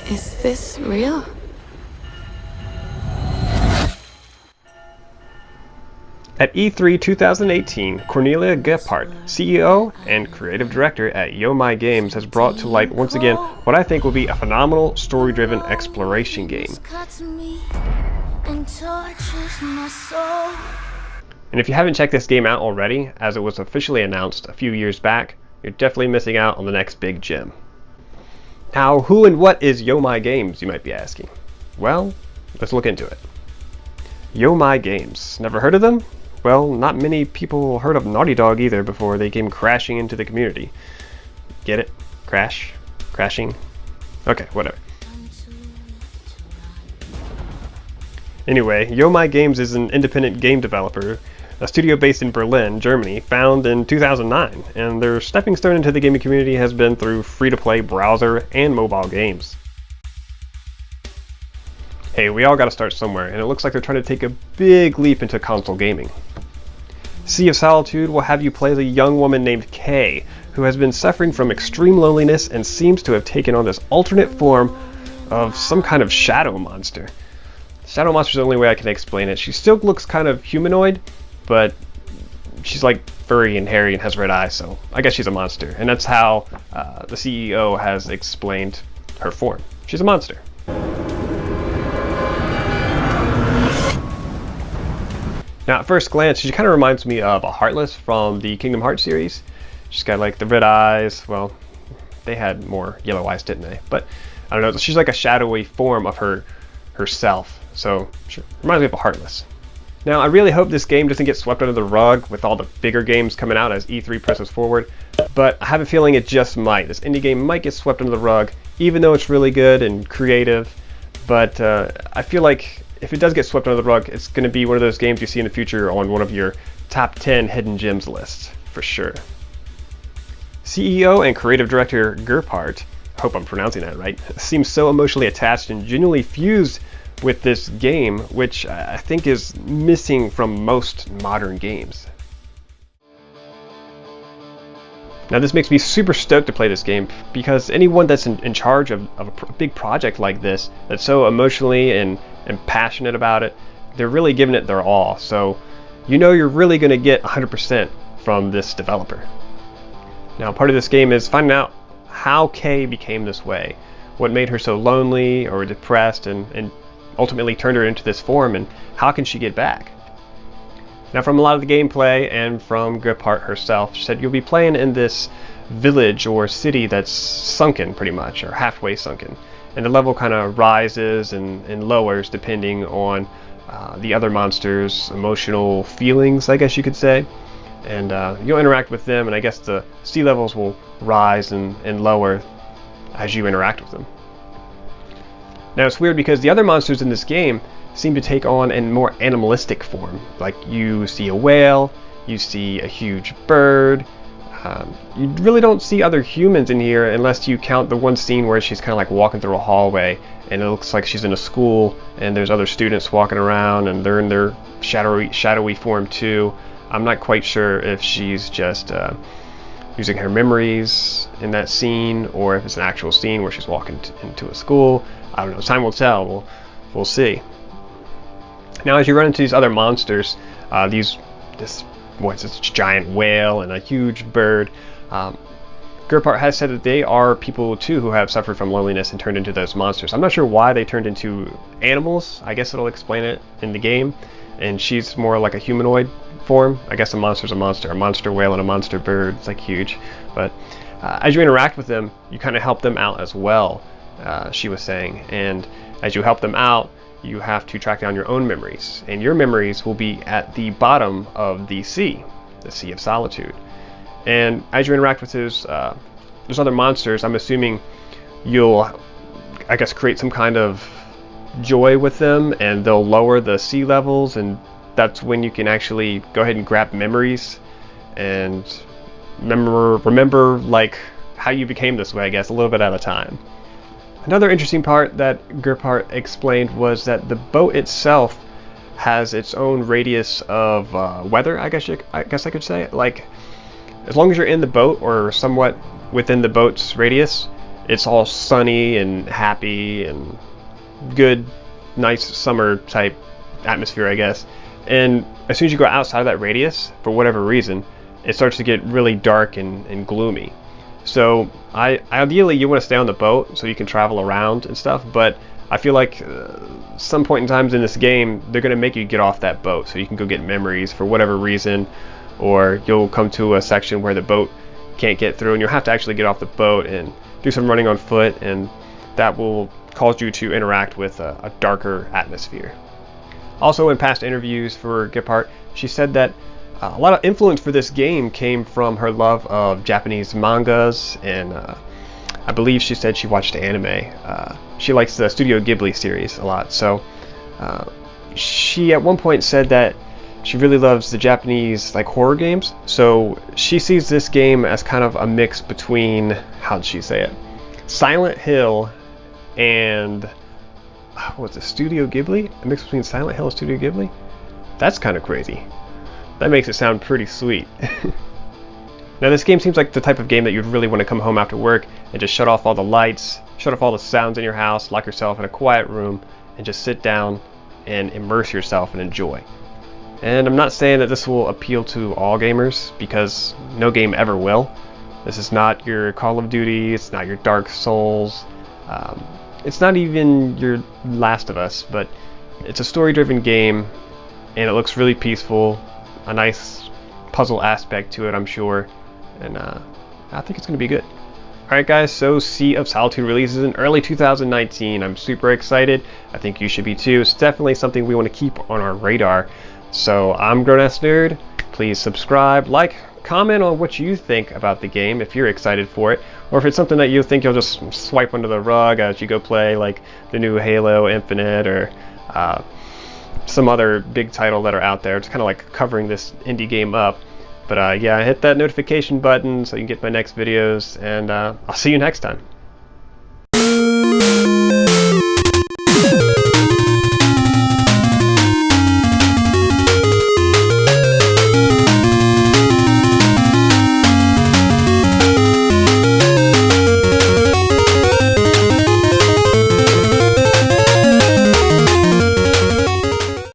Is this real? At E3 2018, Cornelia Gephardt, CEO and creative director at Yo My Games, has brought to light once again what I think will be a phenomenal story-driven exploration game. And if you haven't checked this game out already, as it was officially announced a few years back, you're definitely missing out on the next big gem. Now, who and what is Yo My Games, you might be asking? Well, let's look into it. Yo My Games. Never heard of them? Well, not many people heard of Naughty Dog either before they came crashing into the community. Get it? Crash? Crashing? Okay, whatever. Anyway, Yo My Games is an independent game developer, a studio based in Berlin, Germany, found in 2009, and their stepping stone into the gaming community has been through free-to-play browser and mobile games. Hey, we all gotta start somewhere, and it looks like they're trying to take a big leap into console gaming. Sea of Solitude will have you play as a young woman named Kay, who has been suffering from extreme loneliness and seems to have taken on this alternate form of some kind of shadow monster. Shadow monster is the only way I can explain it. She still looks kind of humanoid, but she's like furry and hairy and has red eyes, so I guess she's a monster. And that's how the CEO has explained her form. She's a monster. Now, at first glance, she kind of reminds me of a Heartless from the Kingdom Hearts series. She's got like the red eyes. Well, they had more yellow eyes, didn't they? But I don't know. She's like a shadowy form of herself. So, sure, reminds me of a Heartless. Now, I really hope this game doesn't get swept under the rug with all the bigger games coming out as E3 presses forward, but I have a feeling it just might. This indie game might get swept under the rug, even though it's really good and creative, but I feel like if it does get swept under the rug, it's going to be one of those games you see in the future on one of your top 10 hidden gems lists, for sure. CEO and creative director Gephardt, I hope I'm pronouncing that right, seems so emotionally attached and genuinely fused with this game, which I think is missing from most modern games. Now this makes me super stoked to play this game, because anyone that's in charge of a big project like this, that's so emotionally and passionate about it, they're really giving it their all, so you know you're really going to get 100% from this developer. Now part of this game is finding out how Kay became this way, what made her so lonely or depressed and ultimately turned her into this form, and how can she get back? Now from a lot of the gameplay and from Gephardt herself, she said you'll be playing in this village or city that's sunken pretty much, or halfway sunken. And the level kind of rises and lowers depending on the other monsters' emotional feelings, I guess you could say. And you'll interact with them, and I guess the sea levels will rise and lower as you interact with them. Now it's weird because the other monsters in this game seem to take on a more animalistic form. Like you see a whale, you see a huge bird. You really don't see other humans in here unless you count the one scene where she's kind of like walking through a hallway and it looks like she's in a school and there's other students walking around and they're in their shadowy form too. I'm not quite sure if she's just using her memories in that scene or if it's an actual scene where she's walking into a school. I don't know. Time will tell. We'll see. Now, as you run into these other monsters, this giant whale and a huge bird, Gephardt has said that they are people too who have suffered from loneliness and turned into those monsters. I'm not sure why they turned into animals. I guess it'll explain it in the game. And she's more like a humanoid form. I guess a monster's a monster whale and a monster bird. It's like huge. But as you interact with them, you kind of help them out as well, she was saying. And as you help them out, you have to track down your own memories. And your memories will be at the bottom of the Sea of Solitude. And as you interact with those other monsters, I'm assuming you'll, I guess, create some kind of joy with them, and they'll lower the sea levels, and that's when you can actually go ahead and grab memories and remember like how you became this way, I guess, a little bit at a time. Another interesting part that Gephardt explained was that the boat itself has its own radius of weather, I guess I could say. Like, as long as you're in the boat or somewhat within the boat's radius, it's all sunny and happy and good, nice summer type atmosphere, I guess. And as soon as you go outside of that radius, for whatever reason, it starts to get really dark and gloomy. So ideally you want to stay on the boat so you can travel around and stuff, but I feel like some point in times in this game they're going to make you get off that boat so you can go get memories for whatever reason, or you'll come to a section where the boat can't get through and you'll have to actually get off the boat and do some running on foot, and that will cause you to interact with a darker atmosphere. Also, in past interviews for Gephardt, she said that a lot of influence for this game came from her love of Japanese mangas, and I believe she said she watched anime. She likes the Studio Ghibli series a lot, so she at one point said that she really loves the Japanese like horror games, so she sees this game as kind of a mix between, how did she say it, Silent Hill and what's it, Studio Ghibli? A mix between Silent Hill and Studio Ghibli? That's kind of crazy. That makes it sound pretty sweet. Now this game seems like the type of game that you'd really want to come home after work and just shut off all the lights, shut off all the sounds in your house, lock yourself in a quiet room, and just sit down and immerse yourself and enjoy. And I'm not saying that this will appeal to all gamers, because no game ever will. This is not your Call of Duty, it's not your Dark Souls, it's not even your Last of Us, but it's a story-driven game, and it looks really peaceful, a nice puzzle aspect to it, I'm sure, and I think it's going to be good. Alright guys, so Sea of Solitude releases in early 2019. I'm super excited. I think you should be too. It's definitely something we want to keep on our radar. So I'm GrownAssNerd. Please subscribe, like, comment on what you think about the game if you're excited for it, or if it's something that you think you'll just swipe under the rug as you go play, like the new Halo Infinite or some other big title that are out there. It's kind of like covering this indie game up. But yeah, hit that notification button so you can get my next videos, and I'll see you next time.